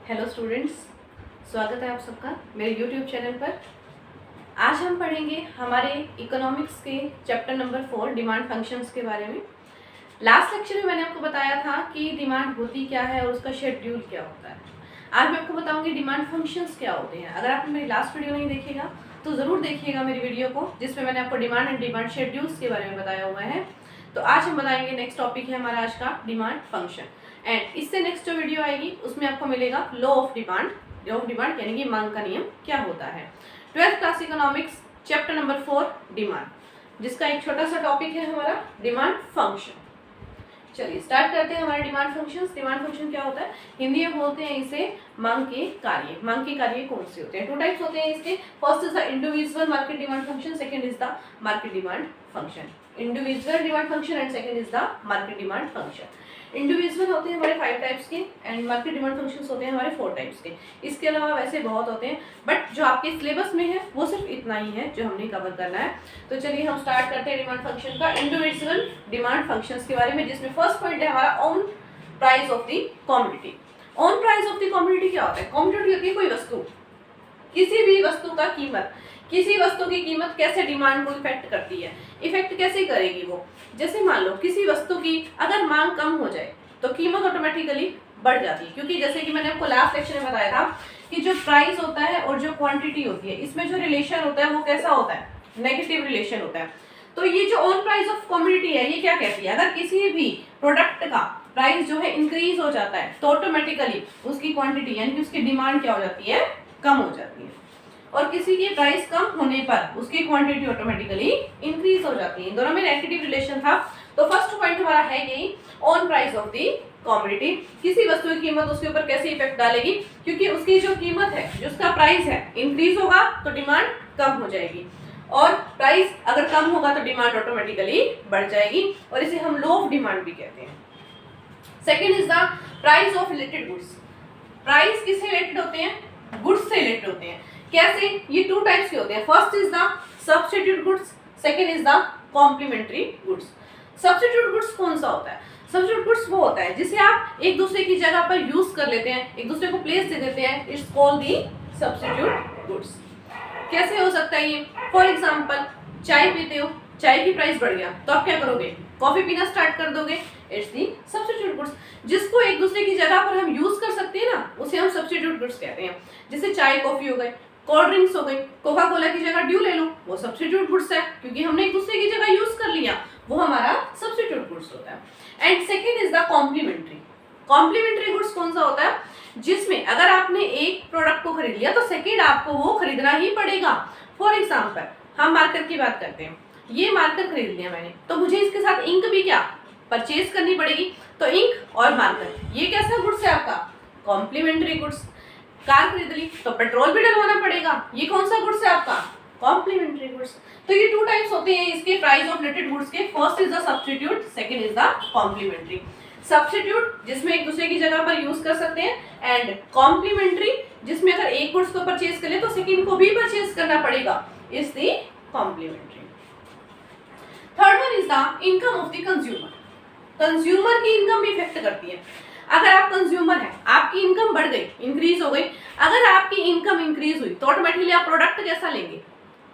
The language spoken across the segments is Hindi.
हेलो स्टूडेंट्स, स्वागत है आप सबका मेरे यूट्यूब चैनल पर। आज हम पढ़ेंगे हमारे इकोनॉमिक्स के चैप्टर नंबर 4 डिमांड फंक्शंस के बारे में। लास्ट लेक्चर में मैंने आपको बताया था कि डिमांड होती क्या है और उसका शेड्यूल क्या होता है। आज मैं आपको बताऊंगी डिमांड फंक्शंस क्या होते हैं। अगर आपने मेरी लास्ट वीडियो नहीं देखिएगा तो ज़रूर देखिएगा मेरी वीडियो को, जिसमें मैंने आपको डिमांड एंड डिमांड शेड्यूल्स के बारे में बताया हुआ है। तो आज हम बताएंगे, नेक्स्ट टॉपिक है हमारा आज का डिमांड फंक्शन। एंड इससे नेक्स्ट जो वीडियो आएगी उसमें आपको मिलेगा law of demand. Law of demand यानी कि मांग का नियम क्या होता है। 12th class economics chapter number 4 demand, जिसका एक छोटा सा टॉपिक है हमारा डिमांड फंक्शन। चलिए स्टार्ट करते हैं हमारे डिमांड फंक्शंस। डिमांड फंक्शन क्या होता है? हिंदी में बोलते हैं इसे मांग के कार्य। मांग के कार्य कौन से होते हैं? 2 टाइप्स होते हैं इसके। First is the individual market demand function, second is the market demand function. Individual demand function and second is the market demand function. Individual होते हैं हमारे 5 टाइप्स के एंड मार्केट डिमांड फंक्शंस होते हैं हमारे 4 टाइप्स के। इसके अलावा वैसे बहुत होते हैं, बट जो आपके सिलेबस में है वो सिर्फ इतना ही है जो हमने कवर करना है। तो चलिए हम स्टार्ट करते हैं डिमांड फंक्शन का, इंडिविजुअल डिमांड फंक्शंस के बारे में, जिसमें फर्स्ट पॉइंट है हमारा on price of the commodity. On price of the commodity क्या होता है? कमोडिटी होती है कोई वस्तु, किसी भी वस्तु का कीमत। किसी वस्तु की कीमत कैसे डिमांड को इफेक्ट करती है? इफेक्ट कैसे करेगी वो? जैसे मान लो किसी वस्तु की अगर मांग कम हो जाए तो कीमत ऑटोमेटिकली बढ़ जाती है, क्योंकि जैसे कि मैंने आपको लास्ट लेक्चर में बताया था कि जो प्राइस होता है और जो क्वांटिटी होती है, इसमें जो रिलेशन होता है वो कैसा होता है? नेगेटिव रिलेशन होता है। तो ये जो ऑन प्राइस ऑफ कमोडिटी है ये क्या कहती है? अगर किसी भी प्रोडक्ट का प्राइस जो है इंक्रीज हो जाता है तो ऑटोमेटिकली उसकी क्वांटिटी यानी कि उसकी डिमांड क्या हो जाती है? कम हो जाती है। और किसी की प्राइस कम होने पर उसकी क्वांटिटी ऑटोमेटिकली इंक्रीज हो जाती है। दोनों में नेगेटिव रिलेशन था। तो फर्स्ट पॉइंट हमारा है यही, on price of the commodity. किसी वस्तु की कीमत उसके ऊपर कैसे इफेक्ट डालेगी? क्योंकि उसकी जो कीमत है, जो उसका प्राइस है, इंक्रीज होगा तो डिमांड कम हो जाएगी, और प्राइस अगर कम होगा तो डिमांड ऑटोमेटिकली बढ़ जाएगी, और इसे हम लो ऑफ डिमांड भी कहते हैं। Second is the price of related goods. Price किससे रिलेटेड होते हैं? गुड्स से रिलेटेड होते हैं। कैसे? ये 2 टाइप्स के होते हैं। First is the substitute goods, second is the complementary goods. Substitute goods कौन सा होता है? सब्स्टिट्यूट गुड्स वो होता है जिसे आप एक दूसरे की जगह पर यूज कर लेते हैं, एक दूसरे को प्लेस दे देते हैं। It's called the substitute goods. कैसे हो सकता है ये? फॉर एग्जाम्पल, चाय पीते हो, चाय की प्राइस बढ़ गया तो आप क्या करोगे? कॉफी पीना स्टार्ट कर दोगे। It's the substitute goods. जिसको एक दूसरे की जगह पर हम यूज कर सकते हैं ना, उसे हम सब्स्टिट्यूट गुड्स कहते हैं। जैसे चाय कॉफी हो गए, कोल्ड ड्रिंक्स हो गई, कोका कोला की जगह ड्यू ले लो, वो सब्स्टिट्यूट गुड्स है, क्योंकि हमने एक दूसरे की जगह यूज कर लिया, वो हमारा सब्स्टिट्यूट गुड्स होता है। And second is the complementary. Complementary goods कौन सा होता है? जिसमें अगर आपने एक प्रोडक्ट को खरीद लिया तो सेकेंड आपको वो खरीदना ही पड़ेगा। फॉर एग्जाम्पल, हम मार्कर की बात करते हैं। ये मार्कर खरीद लिया मैंने, तो मुझे इसके साथ इंक भी क्या परचेज करनी पड़ेगी। तो इंक और मार्कर, ये कैसा गुड्स है आपका? Complementary goods. कार खरीद ली तो पेट्रोल भी डलवाना पड़ेगा, ये कौन सा गुड्स है आपका? Complementary goods. तो ये 2 टाइप्स होते हैं इसके प्राइस ऑफ रिलेटेड गुड्स के। First is the substitute, second is the complementary. Substitute जिसमें एक दूसरे की जगह पर यूज कर सकते हैं, एंड कॉम्प्लीमेंट्री जिसमें अगर एक गुड्स को परचेज कर ले तो सेकंड को भी परचेज करना पड़ेगा। Is the complementary. Third one is the income of the consumer. Consumer की इनकम भी इफेक्ट करती है। अगर आप कंज्यूमर हैं, आपकी इनकम बढ़ गई, इंक्रीज हो गई। अगर आपकी इनकम इंक्रीज हुई तो ऑटोमेटिकली आप प्रोडक्ट कैसा लेंगे?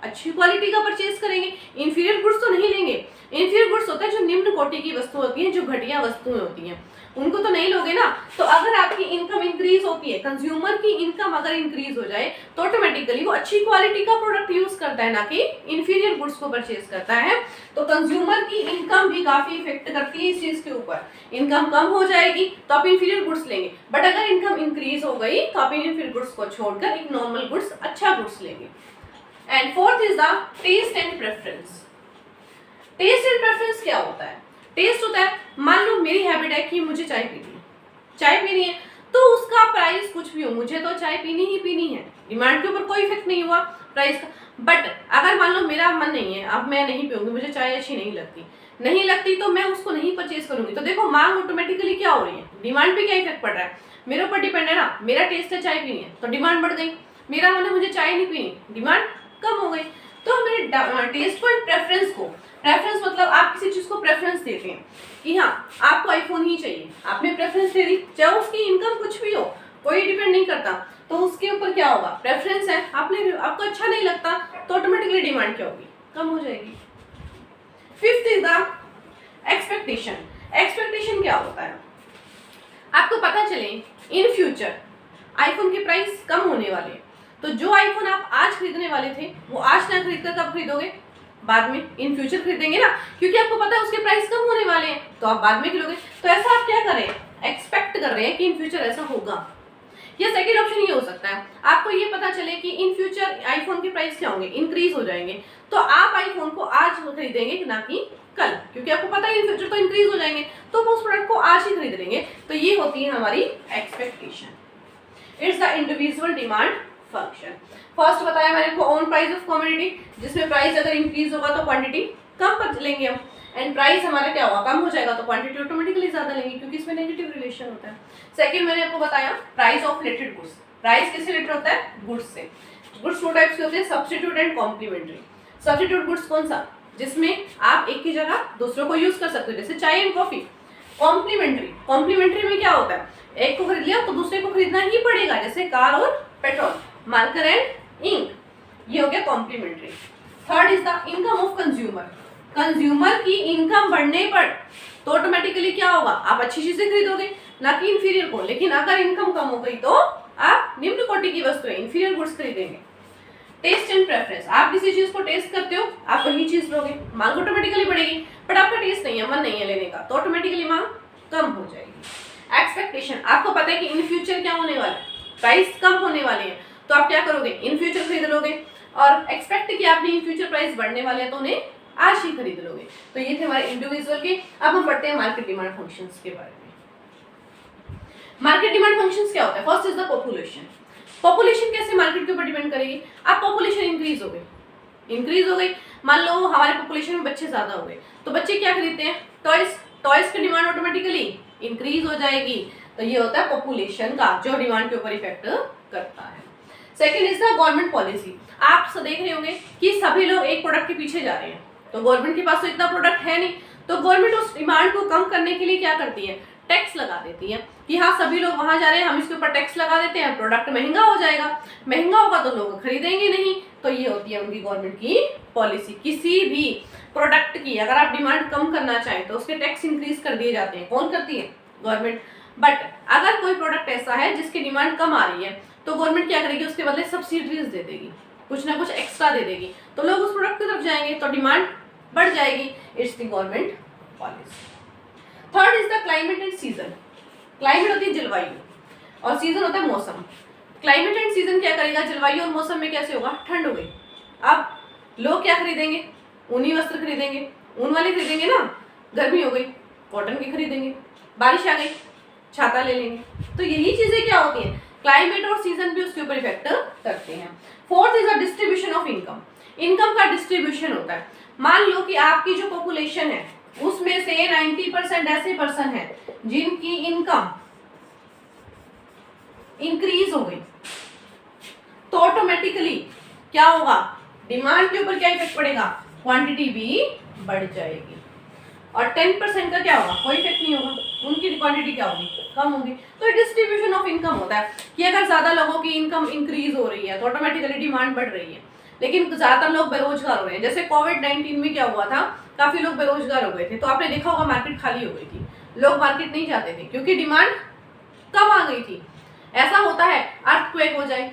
अच्छी क्वालिटी का परचेज करेंगे। इंफीरियर गुड्स तो नहीं लेंगे। इंफीरियर गुड्स होता है जो निम्न कोटि की वस्तु होती है, जो घटिया वस्तुएं होती हैं, उनको तो नहीं लोगे ना। तो अगर आपकी इनकम इंक्रीज होती है, कंज्यूमर की इनकम अगर इंक्रीज हो जाए तो ऑटोमेटिकली वो अच्छी क्वालिटी का प्रोडक्ट यूज करता है, ना कि इंफीरियर गुड्स को परचेज करता है। तो कंज्यूमर की इनकम भी काफी इफेक्ट करती है इस चीज के ऊपर। इनकम कम हो जाएगी तो आप इंफीरियर गुड्स लेंगे, बट अगर इनकम इंक्रीज हो गई तो आप इंफीरियर गुड्स को छोड़कर एक नॉर्मल गुड्स, अच्छा गुड्स लेंगे। And fourth is the taste and preference. Taste and preference क्या होता है? टेस्ट होता है, मान लो मेरी हैबिट है कि मुझे चाय पीनी है, चाय पीनी है, तो उसका प्राइस कुछ भी हो, मुझे तो चाय पीनी ही पीनी है। डिमांड के ऊपर कोई इफेक्ट नहीं हुआ प्राइस का। बट अगर मान लो मेरा मन नहीं है, अब मैं नहीं पीऊंगी, मुझे चाय अच्छी नहीं लगती तो मैं उसको नहीं परचेज करूंगी। तो देखो मांग ऑटोमेटिकली क्या हो रही है? डिमांड पे क्या इफेक्ट पड़ रहा है? मेरे ऊपर डिपेंड है ना। मेरा टेस्ट है चाय पीनी है तो डिमांड बढ़ गई, मेरा मन है मुझे चाय नहीं पीनी, डिमांड कम हो गई। तो मेरे टेस्ट को एंड प्रेफरेंस को, प्रेफरेंस मतलब आप किसी चीज को प्रेफरेंस देते हैं कि हाँ आपको आईफोन ही चाहिए, आपने प्रेफरेंस दे दी, चाहे उसकी इनकम कुछ भी हो, कोई डिपेंड नहीं करता, तो उसके ऊपर क्या होगा, प्रेफरेंस है, आपको अच्छा नहीं लगता तो ऑटोमेटिकली डिमांड क्या होगी, कम हो जाएगी। Fifth is the expectation. Expectation क्या होता है, आपको पता चले इन फ्यूचर आईफोन के प्राइस कम होने वाले, तो जो आईफोन आप आज खरीदने वाले थे वो आज ना खरीद कर कब खरीदोगे, बाद में, इन फ्यूचर खरीदेंगे ना, क्योंकि आपको पता है उसके प्राइस कम होने वाले हैं, तो आप बाद में खरीदोगे। तो ऐसा आप क्या करें, एक्सपेक्ट कर रहे हैं कि इन फ्यूचर ऐसा होगा। या सेकेंड ऑप्शन ये हो सकता है, आपको ये पता चले कि इन फ्यूचर आईफोन के प्राइस क्या होंगे, इंक्रीज हो जाएंगे, तो आप आईफोन को आज खरीदेंगे ना कि कल, क्योंकि आपको पता है इन फ्यूचर तो इंक्रीज हो जाएंगे, तो आप उस प्रोडक्ट को आज ही खरीद लेंगे। तो ये होती है हमारी expectation. It's the individual demand function. First बताया मैंने आपको ऑन प्राइस ऑफ कमोडिटी, जिसमें प्राइस अगर इंक्रीज होगा तो क्वांटिटी कम कर लेंगे हम, एंड प्राइस हमारा क्या होगा, कम हो जाएगा तो क्वांटिटी ऑटोमेटिकली ज्यादा लेंगे, क्योंकि इसमें नेगेटिव रिलेशन होता है। सेकंड मैंने आपको बताया price of related goods. Price किससे रिलेटेड होता है, गुड्स से। गुड्स टू टाइप्स के होते हैं, substitute and complementary. Substitute goods कौन सा, जिसमें आप एक की जगह दूसरों को यूज कर सकते हो, जैसे चाय एंड कॉफी। कॉम्प्लीमेंट्री, कॉम्प्लीमेंट्री में क्या होता है, एक को खरीद लिया तो दूसरे को खरीदना ही पड़ेगा, जैसे कार और पेट्रोल, मार्कर एंड इंक, ये हो गया complementary. Third is the income of consumer. Consumer की इनकम बढ़ने पर तो ऑटोमेटिकली क्या होगा, आप अच्छी चीजें खरीदोगे ना कि इंफीरियर को, लेकिन अगर इनकम कम हो गई तो आप निम्न कोटि की वस्तुएं, इंफीरियर गुड्स खरीदेंगे। टेस्ट एंड प्रेफरेंस, आप किसी चीज को टेस्ट करते हो, आप वही चीज लोगे, मांग ऑटोमेटिकली बढ़ेगी, बट आपका टेस्ट नहीं है, मन नहीं है लेने का, तो ऑटोमेटिकली मांग कम हो जाएगी। एक्सपेक्टेशन, आपको पता है कि इन फ्यूचर क्या होने वाला है, प्राइस कम होने वाले हैं, तो आप क्या करोगे, इन फ्यूचर खरीद लोगे, और एक्सपेक्ट किया आपने इन फ्यूचर प्राइस बढ़ने वाले हैं तो उन्हें आज ही खरीद लोगे। तो ये थे हमारे इंडिविजुअल के। अब हम पढ़ते हैं मार्केट डिमांड फंक्शंस के बारे में। मार्केट डिमांड फंक्शंस क्या होता है, first is the population. Population कैसे मार्केट के ऊपर डिपेंड करेगी, अब पॉपुलेशन इंक्रीज हो गई, मान लो हमारे पॉपुलेशन में बच्चे ज्यादा हो गए, तो बच्चे क्या खरीदते हैं, टॉयज, टॉयज की डिमांड ऑटोमेटिकली इंक्रीज हो जाएगी। तो ये होता है पॉपुलेशन का, जो डिमांड के ऊपर इफेक्ट करता है। Second is the government policy. आप देख रहे होंगे कि सभी लोग एक प्रोडक्ट के पीछे जा रहे हैं, तो गवर्नमेंट के पास तो इतना प्रोडक्ट है नहीं, तो गवर्नमेंट उस डिमांड को कम करने के लिए क्या करती है, टैक्स लगा देती है कि हाँ सभी लोग वहां जा रहे हैं, हम इसके ऊपर टैक्स लगा देते हैं, प्रोडक्ट महंगा हो जाएगा, महंगा होगा तो लोग खरीदेंगे नहीं। तो ये होती है उनकी गवर्नमेंट की पॉलिसी। किसी भी प्रोडक्ट की अगर आप डिमांड कम करना चाहें तो उसके टैक्स इंक्रीज कर दिए जाते हैं, कौन करती है, गवर्नमेंट। बट अगर कोई प्रोडक्ट ऐसा है जिसकी डिमांड कम आ रही है, तो गवर्नमेंट क्या करेगी, उसके बदले सब्सिडीज दे देगी, कुछ ना कुछ एक्स्ट्रा दे देगी, तो लोग उस प्रोडक्ट की तरफ जाएंगे, तो डिमांड बढ़ जाएगी। It's the government policy. Third is the climate and season. Climate होती है जलवायु और सीजन होता है मौसम। क्लाइमेट एंड सीजन क्या करेगा, जलवायु और मौसम में कैसे होगा, ठंड हो गई, अब लोग क्या खरीदेंगे, ऊनी वस्त्र खरीदेंगे, ऊन वाले खरीदेंगे ना, गर्मी हो गई कॉटन की खरीदेंगे, बारिश आ गई छाता ले लेंगे। तो यही चीजें क्या होती हैं, क्लाइमेट और सीजन भी उसके ऊपर इफेक्ट करते हैं। Fourth is the distribution of income. Income का डिस्ट्रीब्यूशन होता है, मान लो कि आपकी जो पॉपुलेशन है उसमें से 90% ऐसे पर्सन है जिनकी इनकम इंक्रीज हो गई, तो ऑटोमेटिकली क्या होगा, डिमांड के ऊपर क्या इफेक्ट पड़ेगा, क्वांटिटी भी बढ़ जाएगी। और 10% का क्या होगा, कोई इफेक्ट नहीं होगा, उनकी क्वांटिटी क्या होगी, कम होगी। तो डिस्ट्रीब्यूशन ऑफ इनकम होता है कि अगर ज्यादा लोगों की इनकम इंक्रीज हो रही है तो ऑटोमेटिकली डिमांड बढ़ रही है, लेकिन ज्यादातर लोग बेरोजगार हो रहे हैं। जैसे कोविड-19 में क्या हुआ था, काफी लोग बेरोजगार हो गए थे, तो आपने देखा होगा मार्केट खाली हो गई थी, लोग मार्केट नहीं जाते थे क्योंकि डिमांड कम आ गई थी। ऐसा होता है, अर्थक्वेक हो जाए,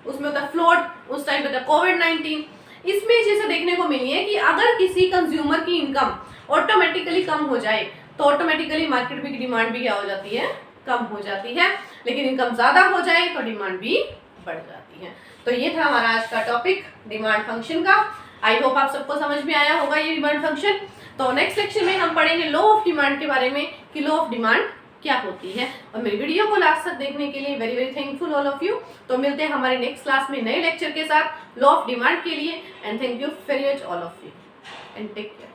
उसमें होता है फ्लड, उस टाइम पे था कोविड-19। इसमें चीजें देखने को मिली है कि अगर किसी कंज्यूमर की इनकम ऑटोमेटिकली कम हो जाए तो ऑटोमेटिकली मार्केट में डिमांड भी क्या हो जाती है, कम हो जाती है, लेकिन इनकम ज्यादा हो जाए तो डिमांड भी बढ़ जाती है। तो ये था हमारा आज का टॉपिक डिमांड फंक्शन का। आई होप आप सबको समझ में आया होगा ये डिमांड फंक्शन। तो नेक्स्ट लेक्चर में हम पढ़ेंगे लॉ ऑफ डिमांड के बारे में कि लॉ ऑफ डिमांड क्या होती है। और मेरी वीडियो को लास्ट तक देखने के लिए very very thankful all of you. तो मिलते हैं हमारे नेक्स्ट क्लास में नए लेक्चर के साथ लॉ ऑफ डिमांड के लिए। And thank you very much all of you and take care.